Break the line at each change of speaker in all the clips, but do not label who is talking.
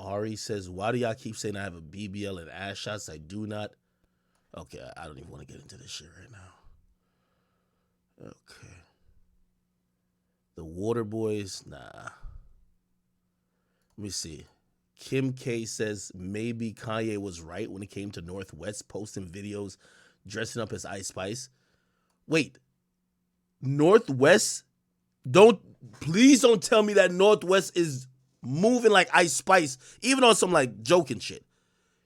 Ari says, why do y'all keep saying I have a BBL and ass shots? I do not. Okay, I don't even want to get into this shit right now. Okay. The Water Boys, nah. Let me see. Kim K says maybe Kanye was right when it came to Northwest posting videos dressing up as Ice Spice. Wait, Northwest? Please don't tell me that Northwest is moving like Ice Spice, even on some like joking shit.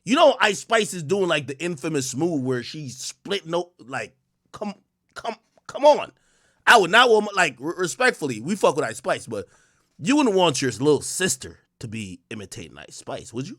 You know Ice Spice is doing like the infamous move where she's splitting like come on. I would not want, like, respectfully, we fuck with Ice Spice, but you wouldn't want your little sister to be imitating Ice Spice, would you?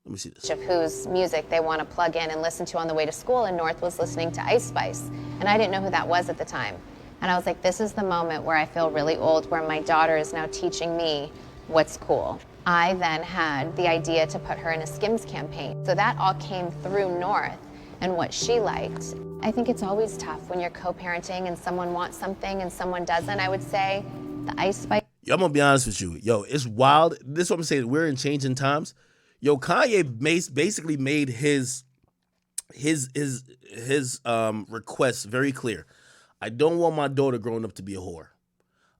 Let me see this.
Of whose music they want to plug in and listen to on the way to school, and North was listening to Ice Spice. And I didn't know who that was at the time. And I was like, this is the moment where I feel really old, where my daughter is now teaching me what's cool. I then had the idea to put her in a Skims campaign. So that all came through North and what she liked. I think it's always tough when you're co-parenting and someone wants something and someone doesn't. I would say the Ice Spice.
Yo, I'm gonna be honest with you. Yo, it's wild. This is what I'm saying. We're in changing times. Yo, Kanye basically made his request very clear. I don't want my daughter growing up to be a whore.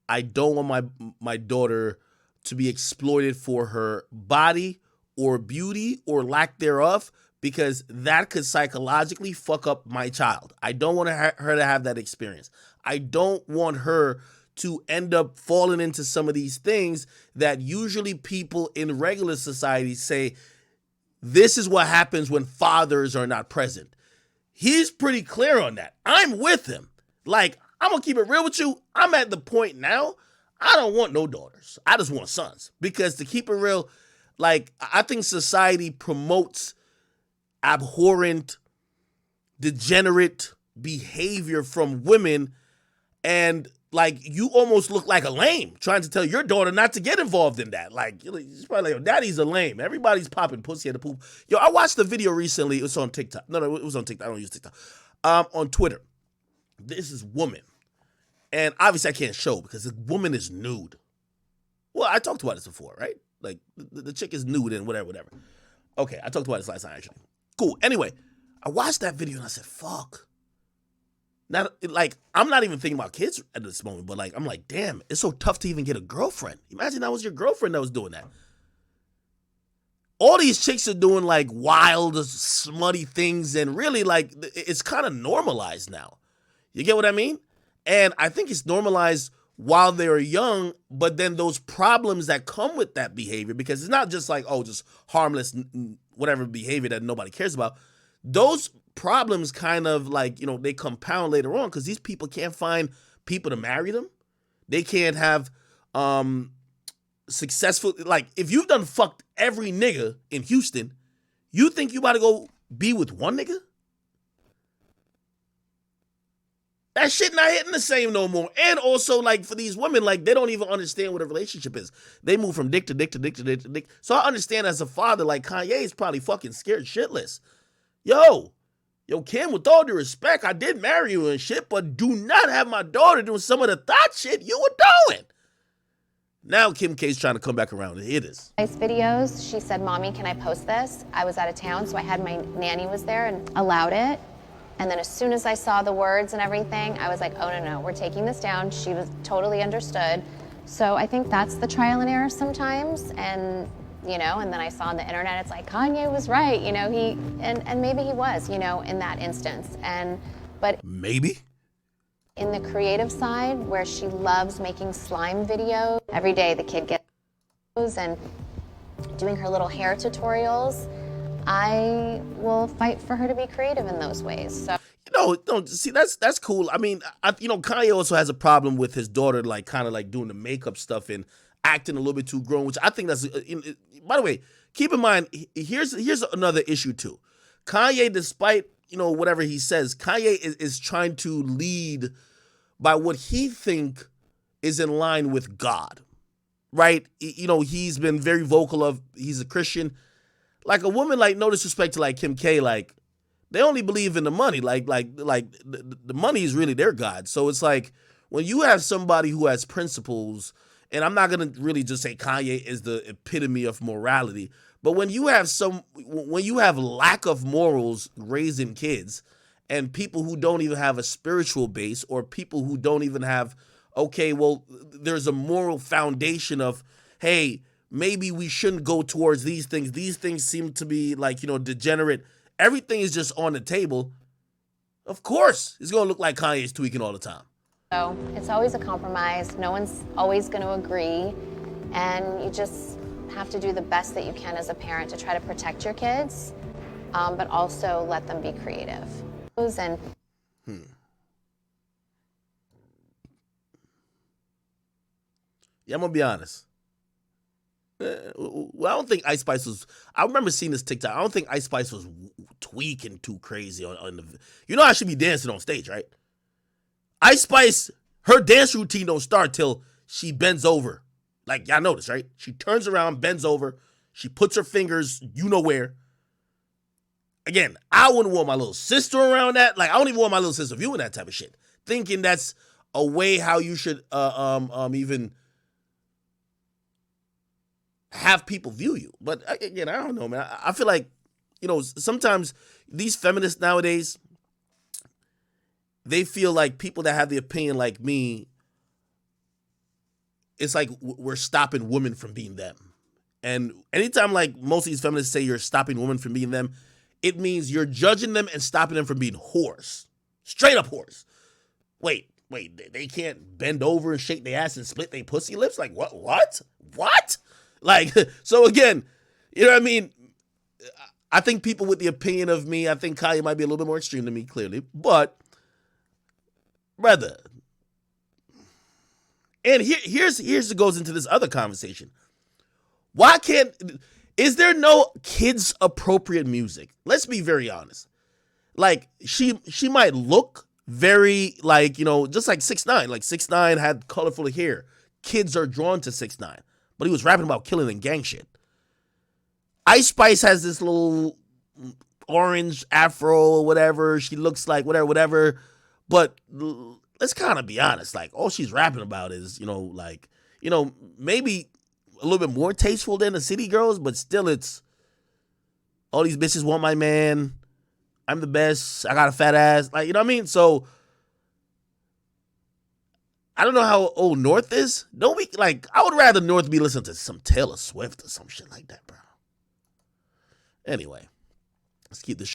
I don't want my daughter to be exploited for her body or beauty or lack thereof, because that could psychologically fuck up my child. I don't want her to have that experience. I don't want her to end up falling into some of these things that usually people in regular society say, this is what happens when fathers are not present. He's pretty clear on that. I'm with him. Like, I'm going to keep it real with you. I'm at the point now, I don't want no daughters. I just want sons. Because to keep it real, like, I think society promotes abhorrent, degenerate behavior from women, and like, you almost look like a lame trying to tell your daughter not to get involved in that. Like, it's probably like, daddy's a lame. Everybody's popping pussy at the poop. Yo, I watched the video recently. It was on TikTok. No, it was on TikTok. I don't use TikTok. On Twitter. This is woman. And obviously I can't show because the woman is nude. Well, I talked about this before, right? Like, the chick is nude and whatever. Okay, I talked about this last night, actually. Cool. Anyway, I watched that video and I said, fuck. Not, like, I'm not even thinking about kids at this moment, but like, I'm like, damn, it's so tough to even get a girlfriend. Imagine that was your girlfriend that was doing that. All these chicks are doing like wild, smutty things, and really like, it's kind of normalized now. You get what I mean? And I think it's normalized while they're young, but then those problems that come with that behavior, because it's not just like, oh, just harmless, whatever behavior that nobody cares about. Those problems kind of like, you know, they compound later on because these people can't find people to marry them. They can't have successful, like, if you've done fucked every nigga in Houston, you think you about to go be with one nigga? That shit not hitting the same no more. And also, like, for these women, like, they don't even understand what a relationship is. They move from dick to dick to dick to dick to dick. So I understand as a father, like, Kanye is probably fucking scared shitless. Yo, Kim, with all due respect, I did marry you and shit, but do not have my daughter doing some of the thought shit you were doing. Now Kim K's trying to come back around, and it is.
Nice videos. She said, Mommy, can I post this? I was out of town, so I had my nanny was there and allowed it. And then as soon as I saw the words and everything, I was like, oh, no, we're taking this down. She was totally understood. So I think that's the trial and error sometimes. And, you know, and then I saw on the internet, it's like, Kanye was right. You know, and maybe he was, you know, in that instance. But
maybe
in the creative side, where she loves making slime videos, every day the kid gets those and doing her little hair tutorials, I will fight for her to be creative in those ways. So,
no, see, that's cool. I mean, Kanye also has a problem with his daughter, like, kind of like doing the makeup stuff and acting a little bit too grown, which I think that's, by the way, keep in mind, here's another issue too. Kanye, despite, you know, whatever he says, Kanye is trying to lead by what he think is in line with God, right? You know, he's been very vocal of, he's a Christian. Like, a woman, like, no disrespect to, like, Kim K, like, they only believe in the money. Like the money is really their God. So it's like, when you have somebody who has principles and I'm not gonna really just say Kanye is the epitome of morality, but when you have lack of morals raising kids, and people who don't even have a spiritual base, or people who don't even have, okay, well, there's a moral foundation of, hey, maybe we shouldn't go towards these things. These things seem to be like, degenerate. Everything is just on the table. Of course, it's gonna look like Kanye's tweaking all the time.
So it's always a compromise. No one's always going to agree. And you just have to do the best that you can as a parent to try to protect your kids, but also let them be creative. And
Yeah, I'm gonna be honest. Well, I don't think Ice Spice was. I remember seeing this TikTok. I don't think Ice Spice was tweaking too crazy on the. You know, I should be dancing on stage, right? Ice Spice, her dance routine don't start till she bends over. Like, y'all notice, right? She turns around, bends over, she puts her fingers, you know where. Again, I wouldn't want my little sister around that. Like, I don't even want my little sister viewing that type of shit. Thinking that's a way how you should even have people view you. But again, I don't know, man. I feel like, sometimes these feminists nowadays, they feel like people that have the opinion like me, it's like we're stopping women from being them. And anytime like most of these feminists say you're stopping women from being them, it means you're judging them and stopping them from being whores. Straight up whores. Wait, they can't bend over and shake their ass and split their pussy lips? Like, what? Like, so again, you know what I mean? I think people with the opinion of me, I think Kanye might be a little bit more extreme than me, clearly. But, brother, and here's what goes into this other conversation. Is there no kids appropriate music? Let's be very honest. Like, she might look very like, just like 6ix9ine. Like 6ix9ine had colorful hair. Kids are drawn to 6ix9ine, but he was rapping about killing and gang shit. Ice Spice has this little orange afro or whatever. She looks like whatever. But let's kind of be honest. Like, all she's rapping about is, maybe a little bit more tasteful than the city girls, but still it's all these bitches want my man. I'm the best. I got a fat ass. Like, you know what I mean? So I don't know how old North is. Don't we I would rather North be listening to some Taylor Swift or some shit like that, bro. Anyway, let's keep this